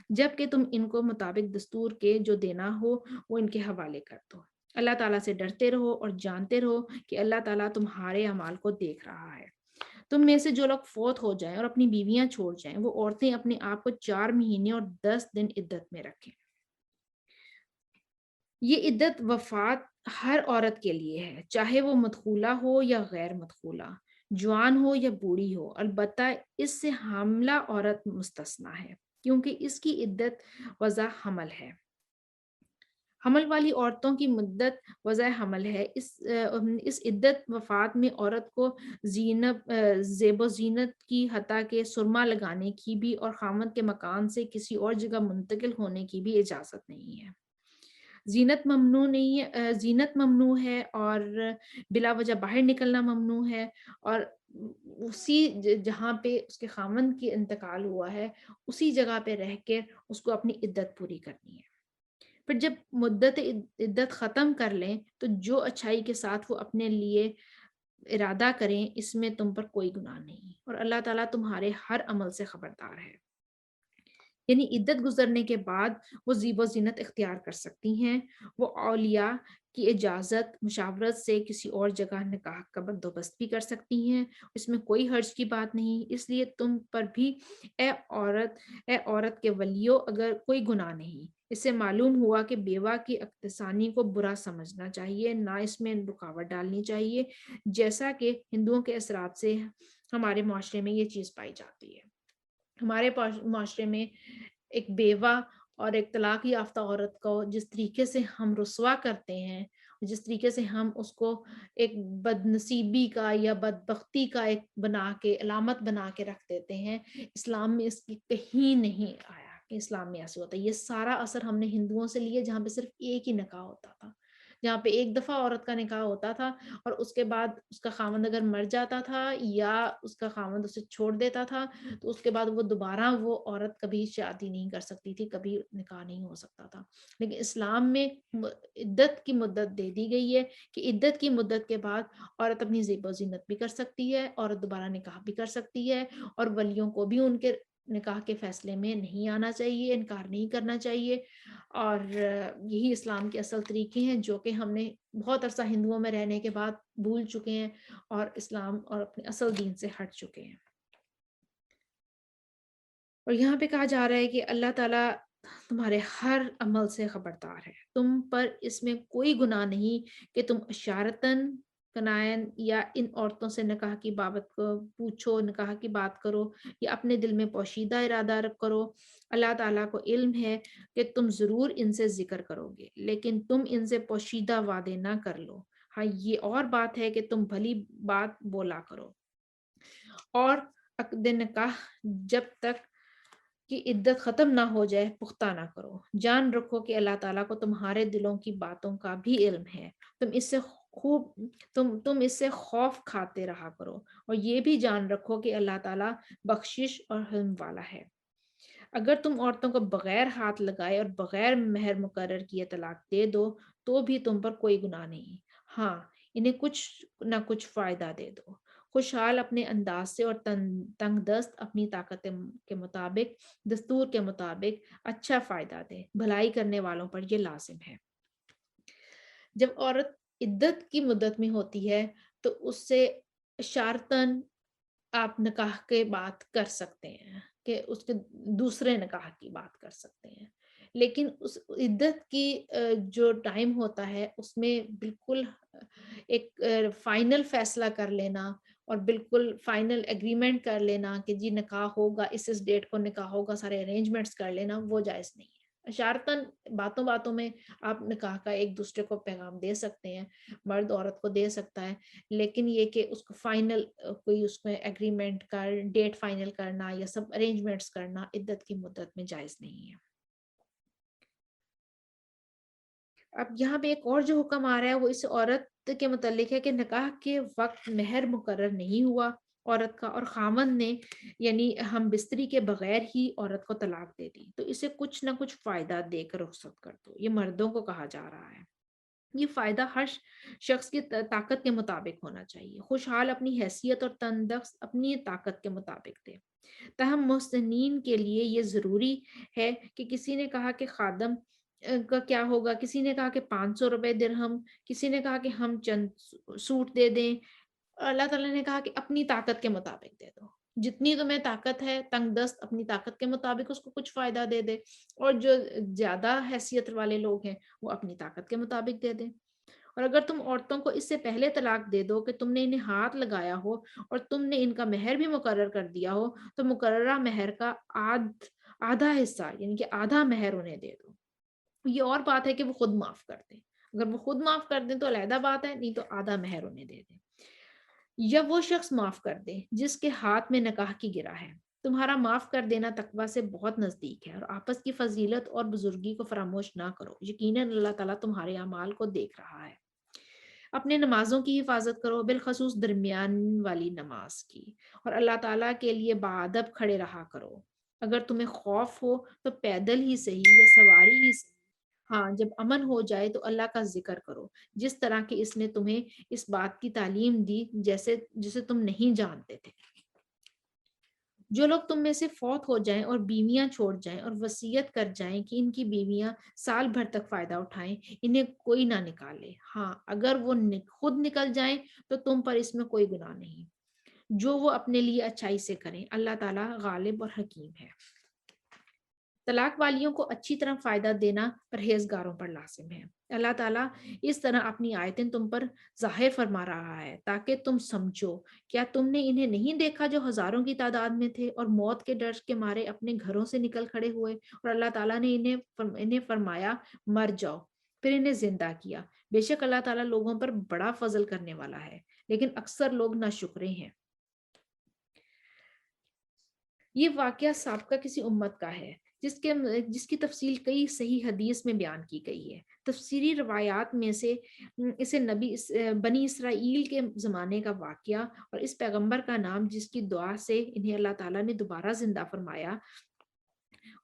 جبکہ تم ان کو مطابق دستور کے جو دینا ہو وہ ان کے حوالے کر دو۔ اللہ تعالیٰ سے ڈرتے رہو اور جانتے رہو کہ اللہ تعالیٰ تمہارے اعمال کو دیکھ رہا ہے۔ تم میں سے جو لوگ فوت ہو جائیں اور اپنی بیویاں چھوڑ جائیں، وہ عورتیں اپنے آپ کو 4 مہینے اور 10 دن عدت میں رکھیں۔ یہ عدت وفات ہر عورت کے لیے ہے، چاہے وہ مدخولہ ہو یا غیر مدخولہ، جوان ہو یا بوڑھی ہو، البتہ اس سے حاملہ عورت مستثنیٰ ہے، کیونکہ اس کی عدت وضع حمل ہے۔ حمل والی عورتوں کی مدت وضع حمل ہے۔ اس عدت وفات میں عورت کو زیب و زینت کی، حتیٰ کہ سرما لگانے کی بھی اور خاوند کے مکان سے کسی اور جگہ منتقل ہونے کی بھی اجازت نہیں ہے۔ زینت ممنوع نہیں ہے، زینت ممنوع ہے، اور بلا وجہ باہر نکلنا ممنوع ہے، اور اسی جہاں پہ اس کے خاوند کی انتقال ہوا ہے اسی جگہ پہ رہ کے اس کو اپنی عدت پوری کرنی ہے۔ پھر جب مدت عدت ختم کر لیں تو جو اچھائی کے ساتھ وہ اپنے لیے ارادہ کریں، اس میں تم پر کوئی گناہ نہیں، اور اللہ تعالیٰ تمہارے ہر عمل سے خبردار ہے۔ یعنی عدت گزرنے کے بعد وہ زیب و زینت اختیار کر سکتی ہیں، وہ اولیاء کی اجازت مشاورت سے کسی اور جگہ نکاح کا بندوبست بھی کر سکتی ہیں، اس میں کوئی حرج کی بات نہیں۔ اس لیے تم پر بھی اے عورت کے ولیو اگر کوئی گناہ نہیں۔ اس سے معلوم ہوا کہ بیوہ کی اقتصانی کو برا سمجھنا چاہیے، نہ اس میں رکاوٹ ڈالنی چاہیے، جیسا کہ ہندوؤں کے اثرات سے ہمارے معاشرے میں یہ چیز پائی جاتی ہے۔ ہمارے معاشرے میں ایک بیوہ اور ایک طلاق یافتہ عورت کو جس طریقے سے ہم رسوا کرتے ہیں، جس طریقے سے ہم اس کو ایک بد نصیبی کا یا بدبختی کا ایک بنا کے علامت بنا کے رکھ دیتے ہیں، اسلام میں اس کی کہیں نہیں آیا کہ اسلام میں ایسے ہوتا ہے۔ یہ سارا اثر ہم نے ہندوؤں سے لیا، جہاں پہ صرف ایک ہی نکاح ہوتا تھا، جہاں پہ ایک دفعہ عورت کا نکاح ہوتا تھا اور اس کے بعد اس کا خاوند اگر مر جاتا تھا یا اس کا خاوند اسے چھوڑ دیتا تھا تو اس کے بعد وہ دوبارہ وہ عورت کبھی شادی نہیں کر سکتی تھی، کبھی نکاح نہیں ہو سکتا تھا۔ لیکن اسلام میں عدت کی مدت دے دی گئی ہے کہ عدت کی مدت کے بعد عورت اپنی زیب و زینت بھی کر سکتی ہے، عورت دوبارہ نکاح بھی کر سکتی ہے، اور ولیوں کو بھی ان کے نکاح کے فیصلے میں نہیں آنا چاہیے، انکار نہیں کرنا چاہیے، اور یہی اسلام کے اصل طریقے ہیں جو کہ ہم نے بہت عرصہ ہندوؤں میں رہنے کے بعد بھول چکے ہیں اور اسلام اور اپنے اصل دین سے ہٹ چکے ہیں۔ اور یہاں پہ کہا جا رہا ہے کہ اللہ تعالیٰ تمہارے ہر عمل سے خبردار ہے، تم پر اس میں کوئی گناہ نہیں کہ تم اشارتاً کنائن یا ان عورتوں سے نکاح کی بابت کو پوچھو، نکاح کی بات کرو، یا اپنے دل میں پوشیدہ ارادہ رکھ کرو۔ اللہ تعالیٰ کو علم ہے کہ تم ضرور ان سے ذکر کرو گے، لیکن تم ان سے پوشیدہ وعدے نہ کر لو۔ ہاں، یہ اور بات ہے کہ تم بھلی بات بولا کرو، اور عقد نکاح جب تک کہ عدت ختم نہ ہو جائے پختہ نہ کرو۔ جان رکھو کہ اللہ تعالیٰ کو تمہارے دلوں کی باتوں کا بھی علم ہے، تم اس سے تم اس سے خوف کھاتے رہا کرو، اور یہ بھی جان رکھو کہ اللہ تعالیٰ بخشش اور حلم والا ہے۔ اگر تم عورتوں کو بغیر ہاتھ لگائے اور بغیر مہر مقرر کیے طلاق دے دو تو بھی تم پر کوئی گناہ نہیں، ہاں انہیں کچھ نہ کچھ فائدہ دے دو، خوشحال اپنے انداز سے اور تنگ دست اپنی طاقت کے مطابق، دستور کے مطابق اچھا فائدہ دے، بھلائی کرنے والوں پر یہ لازم ہے۔ جب عورت عدت کی مدت میں ہوتی ہے تو اس سے اشارتاً آپ نکاح کے بات کر سکتے ہیں، کہ اس کے دوسرے نکاح کی بات کر سکتے ہیں، لیکن اس عدت کی جو ٹائم ہوتا ہے اس میں بالکل ایک فائنل فیصلہ کر لینا اور بالکل فائنل اگریمنٹ کر لینا کہ جی نکاح ہوگا، اس ڈیٹ کو نکاح ہوگا، سارے ارینجمنٹس کر لینا، وہ جائز نہیں ہے۔ اشارتاً باتوں باتوں میں آپ نکاح کا ایک دوسرے کو پیغام دے سکتے ہیں، مرد عورت کو دے سکتا ہے، لیکن یہ کہ اس کو فائنل کوئی اس میں ایگریمنٹ کا ڈیٹ فائنل کرنا یا سب ارینجمنٹس کرنا عدت کی مدت میں جائز نہیں ہے۔ اب یہاں پہ ایک اور جو حکم آ رہا ہے وہ اس عورت کے متعلق ہے کہ نکاح کے وقت مہر مقرر نہیں ہوا عورت کا، اور خاوند نے یعنی ہم بستری کے بغیر ہی عورت کو طلاق دے دی، تو اسے کچھ نہ کچھ فائدہ دے کر رخصت کر دو۔ یہ مردوں کو کہا جا رہا ہے۔ یہ فائدہ ہر شخص کی طاقت کے مطابق ہونا چاہیے۔ خوشحال اپنی حیثیت اور تندرست اپنی طاقت کے مطابق دے۔ تاہم محسنین کے لیے یہ ضروری ہے کہ کسی نے کہا کہ خادم کا کیا ہوگا، کسی نے کہا کہ 500 روپے درہم، کسی نے کہا کہ ہم چند سوٹ دے دیں، اور اللہ تعالیٰ نے کہا کہ اپنی طاقت کے مطابق دے دو۔ جتنی تمہیں طاقت ہے، تنگ دست اپنی طاقت کے مطابق اس کو کچھ فائدہ دے دے، اور جو زیادہ حیثیت والے لوگ ہیں وہ اپنی طاقت کے مطابق دے دیں۔ اور اگر تم عورتوں کو اس سے پہلے طلاق دے دو کہ تم نے انہیں ہاتھ لگایا ہو اور تم نے ان کا مہر بھی مقرر کر دیا ہو، تو مقررہ مہر کا آدھا حصہ یعنی کہ آدھا مہر انہیں دے دو۔ یہ اور بات ہے کہ وہ خود معاف کر دیں، اگر وہ خود معاف کر دیں تو علیحدہ بات ہے، نہیں تو آدھا مہر انہیں دے دیں۔ یا وہ شخص معاف کر دے جس کے ہاتھ میں نکاح کی گرہ ہے۔ تمہارا معاف کر دینا تقویٰ سے بہت نزدیک ہے، اور آپس کی فضیلت اور بزرگی کو فراموش نہ کرو، یقیناً اللہ تعالیٰ تمہارے اعمال کو دیکھ رہا ہے۔ اپنے نمازوں کی حفاظت کرو، بالخصوص درمیان والی نماز کی، اور اللہ تعالیٰ کے لیے باادب کھڑے رہا کرو۔ اگر تمہیں خوف ہو تو پیدل ہی صحیح یا سواری ہی صحیح، ہاں جب امن ہو جائے تو اللہ کا ذکر کرو، جس طرح کہ اس نے تمہیں اس بات کی تعلیم دی جسے تم نہیں جانتے تھے۔ جو لوگ تم میں سے فوت ہو جائیں اور بیویاں چھوڑ جائیں اور وصیت کر جائیں کہ ان کی بیویاں سال بھر تک فائدہ اٹھائیں، انہیں کوئی نہ نکالے، ہاں اگر وہ خود نکل جائیں تو تم پر اس میں کوئی گناہ نہیں، جو وہ اپنے لیے اچھائی سے کریں، اللہ تعالیٰ غالب اور حکیم ہے۔ طلاق والیوں کو اچھی طرح فائدہ دینا پرہیزگاروں پر لازم ہے۔ اللہ تعالیٰ اس طرح اپنی آیتیں تم پر ظاہر فرما رہا ہے تاکہ تم سمجھو۔ کیا تم نے انہیں نہیں دیکھا جو ہزاروں کی تعداد میں تھے اور موت کے ڈر کے مارے اپنے گھروں سے نکل کھڑے ہوئے، اور اللہ تعالیٰ نے انہیں فرمایا مر جاؤ، پھر انہیں زندہ کیا۔ بے شک اللہ تعالیٰ لوگوں پر بڑا فضل کرنے والا ہے، لیکن اکثر لوگ ناشکرے ہیں۔ یہ واقعہ سابقہ کسی امت کا ہے جس کی تفصیل کئی صحیح حدیث میں بیان کی گئی ہے۔ تفسیری روایات میں سے اسے بنی اسرائیل کے زمانے کا واقعہ اور اس پیغمبر کا نام جس کی دعا سے انہیں اللہ تعالیٰ نے دوبارہ زندہ فرمایا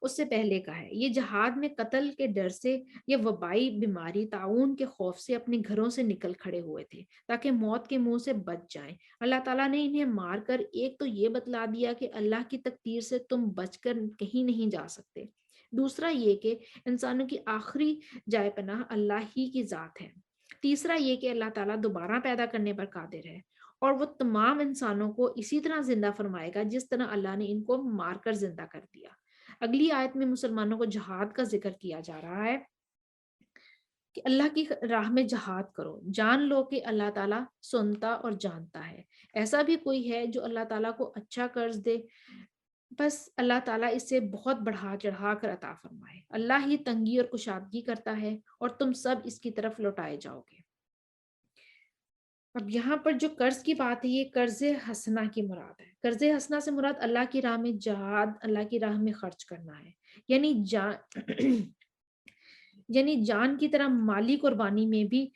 اس سے پہلے کا ہے۔ یہ جہاد میں قتل کے ڈر سے یا وبائی بیماری طاعون کے خوف سے اپنے گھروں سے نکل کھڑے ہوئے تھے تاکہ موت کے منہ سے بچ جائیں۔ اللہ تعالیٰ نے انہیں مار کر ایک تو یہ بتلا دیا کہ اللہ کی تقدیر سے تم بچ کر کہیں نہیں جا سکتے، دوسرا یہ کہ انسانوں کی آخری جائے پناہ اللہ ہی کی ذات ہے، تیسرا یہ کہ اللہ تعالیٰ دوبارہ پیدا کرنے پر قادر ہے، اور وہ تمام انسانوں کو اسی طرح زندہ فرمائے گا جس طرح اللہ نے ان کو مار کر زندہ کر دیا۔ اگلی آیت میں مسلمانوں کو جہاد کا ذکر کیا جا رہا ہے کہ اللہ کی راہ میں جہاد کرو، جان لو کہ اللہ تعالیٰ سنتا اور جانتا ہے۔ ایسا بھی کوئی ہے جو اللہ تعالیٰ کو اچھا قرض دے، بس اللہ تعالیٰ اسے بہت بڑھا چڑھا کر عطا فرمائے۔ اللہ ہی تنگی اور کشادگی کرتا ہے اور تم سب اس کی طرف لوٹائے جاؤ گے۔ اب یہاں پر جو قرض کی بات ہے یہ قرض حسنہ کی مراد ہے۔ قرض حسنہ سے مراد اللہ کی راہ میں جہاد، اللہ کی راہ میں خرچ کرنا ہے، یعنی جان کی طرح مالی قربانی میں بھی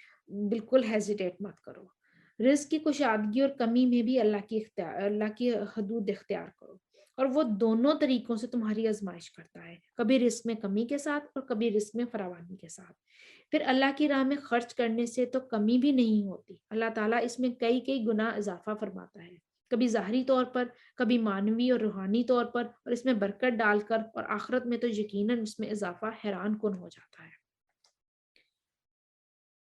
بالکل ہیزیٹیٹ مت کرو۔ رزق کی کشادگی اور کمی میں بھی اللہ کی حدود اختیار کرو، اور وہ دونوں طریقوں سے تمہاری آزمائش کرتا ہے، کبھی رزق میں کمی کے ساتھ اور کبھی رزق میں فراوانی کے ساتھ۔ پھر اللہ کی راہ میں خرچ کرنے سے تو کمی بھی نہیں ہوتی، اللہ تعالیٰ اس میں کئی گنا اضافہ فرماتا ہے، کبھی ظاہری طور پر، کبھی معنوی اور روحانی طور پر، اور اس میں برکت ڈال کر، اور آخرت میں تو یقیناً اس میں اضافہ حیران کن ہو جاتا ہے۔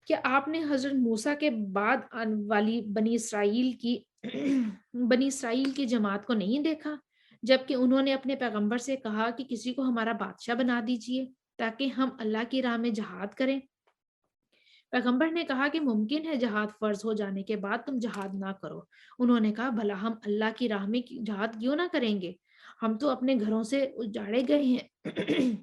کیا آپ نے حضرت موسیٰ کے بعد والی بنی اسرائیل کی جماعت کو نہیں دیکھا، جبکہ انہوں نے اپنے پیغمبر سے کہا کہ کسی کو ہمارا بادشاہ بنا دیجئے تاکہ ہم اللہ کی راہ میں جہاد کریں؟ پیغمبر نے کہا کہ ممکن ہے جہاد فرض ہو جانے کے بعد تم جہاد نہ کرو۔ انہوں نے کہا بھلا ہم اللہ کی راہ میں جہاد کیوں نہ کریں گے، ہم تو اپنے گھروں سے اجاڑے گئے ہیں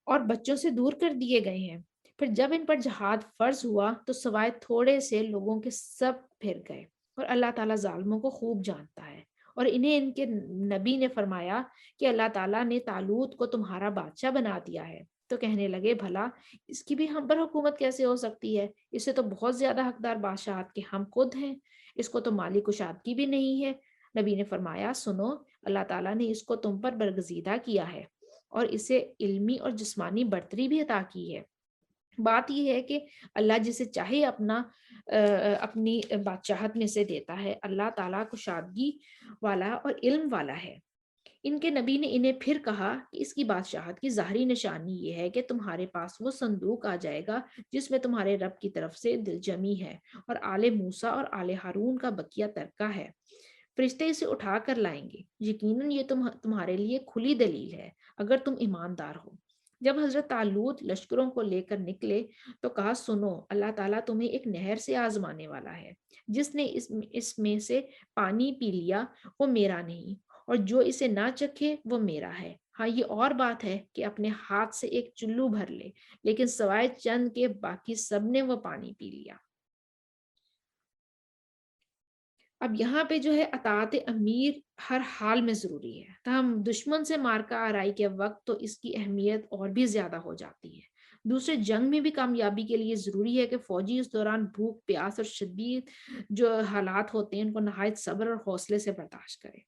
اور بچوں سے دور کر دیے گئے ہیں۔ پھر جب ان پر جہاد فرض ہوا تو سوائے تھوڑے سے لوگوں کے سب پھر گئے، اور اللہ تعالیٰ ظالموں کو خوب جانتا ہے۔ اور انہیں ان کے نبی نے فرمایا کہ اللہ تعالیٰ نے طالوت کو تمہارا بادشاہ بنا دیا ہے، تو کہنے لگے بھلا اس کی بھی ہم پر حکومت کیسے ہو سکتی ہے، اسے تو بہت زیادہ حقدار بادشاہت کے ہم خود ہیں، اس کو تو مالی کشادگی بھی نہیں ہے۔ نبی نے فرمایا سنو، اللہ تعالیٰ نے اس کو تم پر برگزیدہ کیا ہے اور اسے علمی اور جسمانی برتری بھی عطا کی ہے، بات یہ ہے کہ اللہ جسے چاہے اپنی بادشاہت میں سے دیتا ہے۔ اللہ تعالیٰ کشادگی والا اور علم والا ہے۔ ان کے نبی نے انہیں پھر کہا کہ اس کی بادشاہت کی ظاہری نشانی یہ ہے کہ تمہارے پاس وہ صندوق آ جائے گا جس میں تمہارے رب کی طرف سے دل جمی ہے اور آل موسیٰ اور آل ہارون کا بقیہ ترکہ ہے۔ فرشتے اسے اٹھا کر لائیں گے۔ یقیناً یہ تمہارے لیے کھلی دلیل ہے اگر تم ایماندار ہو۔ جب حضرت طالوت لشکروں کو لے کر نکلے تو کہا، سنو، اللہ تعالیٰ تمہیں ایک نہر سے آزمانے والا ہے۔ جس نے اس میں سے پانی پی لیا وہ میرا نہیں، اور جو اسے نہ چکھے وہ میرا ہے۔ ہاں، یہ اور بات ہے کہ اپنے ہاتھ سے ایک چلو بھر لے، لیکن سوائے چند کے باقی سب نے وہ پانی پی لیا۔ اب یہاں پہ جو ہے اطاعت امیر ہر حال میں ضروری ہے، تاہم دشمن سے مارکہ آرائی کے وقت تو اس کی اہمیت اور بھی زیادہ ہو جاتی ہے۔ دوسرے جنگ میں بھی کامیابی کے لیے ضروری ہے کہ فوجی اس دوران بھوک پیاس اور شدید جو حالات ہوتے ہیں ان کو نہایت صبر اور حوصلے سے برداشت کرے۔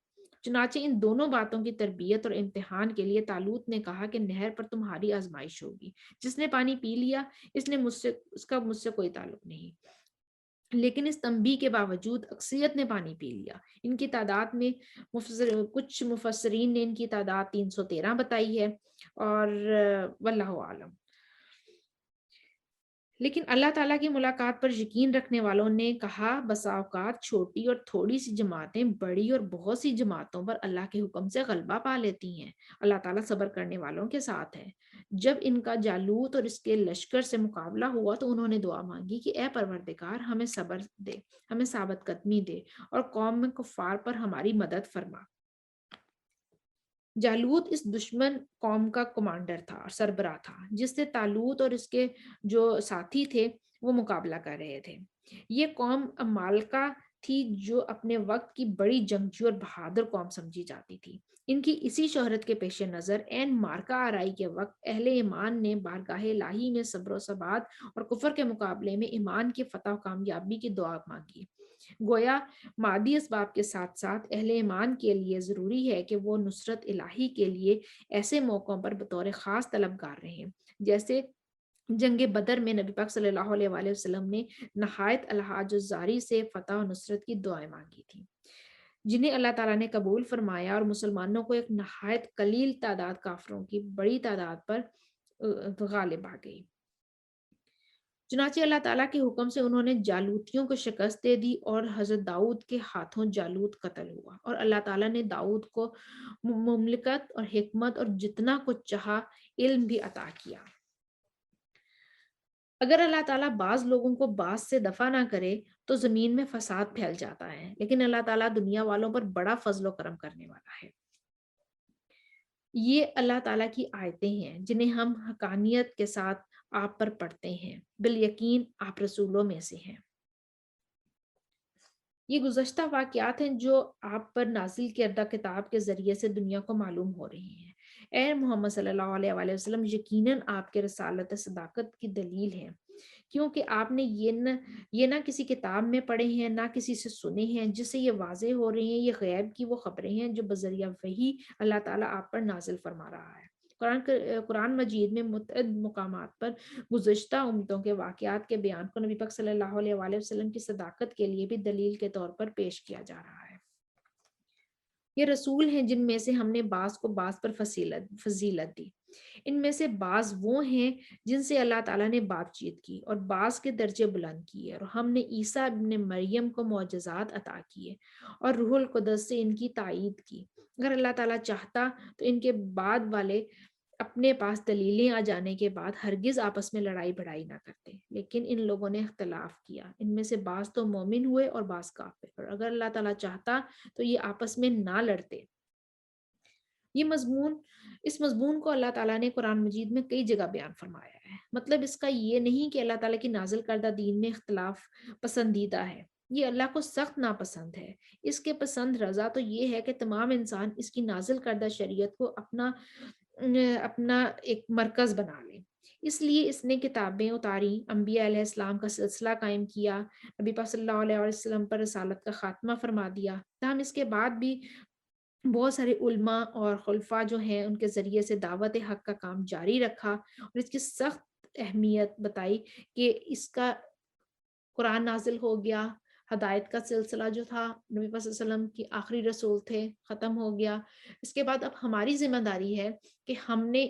چنانچہ ان دونوں باتوں کی تربیت اور امتحان کے لیے طالوت نے کہا کہ نہر پر تمہاری آزمائش ہوگی۔ جس نے پانی پی لیا اس کا مجھ سے کوئی تعلق نہیں۔ لیکن اس تنبیہ کے باوجود اکثریت نے پانی پی لیا۔ ان کی تعداد میں کچھ مفسرین نے ان کی تعداد 313 بتائی ہے، اور واللہ عالم۔ لیکن اللہ تعالیٰ کی ملاقات پر یقین رکھنے والوں نے کہا، بسا اوقات چھوٹی اور تھوڑی سی جماعتیں بڑی اور بہت سی جماعتوں پر اللہ کے حکم سے غلبہ پا لیتی ہیں۔ اللہ تعالیٰ صبر کرنے والوں کے ساتھ ہے۔ جب ان کا جالوت اور اس کے لشکر سے مقابلہ ہوا تو انہوں نے دعا مانگی کہ اے پروردگار، ہمیں صبر دے، ہمیں ثابت قدمی دے اور قوم میں کفار پر ہماری مدد فرما۔ جالوت اس دشمن قوم کا کمانڈر تھا اور سربراہ تھا، جس سے طالوت اور اس کے جو ساتھی تھے وہ مقابلہ کر رہے تھے۔ یہ قوم عمالقہ تھی جو اپنے وقت کی بڑی جنگجو اور بہادر قوم سمجھی جاتی تھی۔ ان کی اسی شہرت کے پیش نظر عین مارکہ آرائی کے وقت اہل ایمان نے بارگاہ الہی میں صبر و ثبات اور کفر کے مقابلے میں ایمان کی فتح و کامیابی کی دعا مانگی۔ گویا مادی اسباب کے ساتھ ساتھ اہل ایمان کے لیے ضروری ہے کہ وہ نصرت الہی کے لیے ایسے موقعوں پر بطور خاص طلبگار رہیں، جیسے جنگ بدر میں نبی پاک صلی اللہ علیہ وآلہ وسلم نے نہایت الحاج الزاری سے فتح و نصرت کی دعائیں مانگی تھیں، جنہیں اللہ تعالیٰ نے قبول فرمایا اور مسلمانوں کو ایک نہایت قلیل تعداد کافروں کی بڑی تعداد پر غالب آ گئی۔ چنانچہ اللہ تعالیٰ کے حکم سے انہوں نے جالوتیوں کو شکست دے دی اور حضرت داؤد کے ہاتھوں جالوت قتل ہوا، اور اللہ تعالیٰ نے داؤد کو مملکت اور حکمت اور جتنا کچھ چاہا علم بھی عطا کیا۔ اگر اللہ تعالیٰ بعض لوگوں کو بعض سے دفع نہ کرے تو زمین میں فساد پھیل جاتا ہے، لیکن اللہ تعالیٰ دنیا والوں پر بڑا فضل و کرم کرنے والا ہے۔ یہ اللہ تعالیٰ کی آیتیں ہیں جنہیں ہم حقانیت کے ساتھ آپ پر پڑھتے ہیں، بالیقین آپ رسولوں میں سے ہیں۔ یہ گزشتہ واقعات ہیں جو آپ پر نازل کردہ کتاب کے ذریعے سے دنیا کو معلوم ہو رہی ہیں۔ اے محمد صلی اللہ علیہ وآلہ وسلم، یقیناً آپ کے رسالت صداقت کی دلیل ہے، کیونکہ آپ نے یہ نہ کسی کتاب میں پڑھے ہیں نہ کسی سے سنے ہیں، جس سے یہ واضح ہو رہے ہیں یہ غیب کی وہ خبریں ہیں جو بذریعہ وحی اللہ تعالیٰ آپ پر نازل فرما رہا ہے۔ قرآن مجید میں متعدد مقامات پر گزشتہ امتوں کے واقعات کے بیان کو نبی پاک صلی اللہ علیہ وآلہ وسلم کی صداقت کے لیے بھی دلیل کے طور پر پیش کیا جا رہا ہے۔ یہ رسول ہیں جن میں سے ہم نے بعض کو بعض پر فضیلت دی۔ ان میں سے بعض وہ ہیں جن سے اللہ تعالیٰ نے بات چیت کی اور بعض کے درجے بلند کیے، اور ہم نے عیسیٰ ابن مریم کو معجزات عطا کیے اور روح القدس سے ان کی تائید کی۔ اگر اللہ تعالیٰ چاہتا تو ان کے بعد والے اپنے پاس دلیلیں آ جانے کے بعد ہرگز آپس میں لڑائی بڑھائی نہ کرتے، لیکن ان لوگوں نے اختلاف کیا، ان میں سے بعض تو مومن ہوئے اور بعض کافر، اور اگر اللہ تعالیٰ چاہتا تو یہ آپس میں نہ لڑتے۔ اس مضمون کو اللہ تعالیٰ نے قرآن مجید میں کئی جگہ بیان فرمایا ہے۔ مطلب اس کا یہ نہیں کہ اللہ تعالیٰ کی نازل کردہ دین میں اختلاف پسندیدہ ہے، یہ اللہ کو سخت ناپسند ہے۔ اس کے پسند رضا تو یہ ہے کہ تمام انسان اس کی نازل کردہ شریعت کو اپنا ایک مرکز بنا لیں۔ اس لیے اس نے کتابیں اتاری، انبیاء علیہ السلام کا سلسلہ قائم کیا، نبی پاک صلی اللہ علیہ وسلم پر رسالت کا خاتمہ فرما دیا، تاہم اس کے بعد بھی بہت سارے علماء اور خلفاء جو ہیں ان کے ذریعے سے دعوت حق کا کام جاری رکھا، اور اس کی سخت اہمیت بتائی کہ اس کا قرآن نازل ہو گیا، ہدایت کا سلسلہ جو تھا، نبی پاک صلی اللہ علیہ وسلم کی آخری رسول تھے، ختم ہو گیا۔ اس کے بعد اب ہماری ذمہ داری ہے کہ ہم نے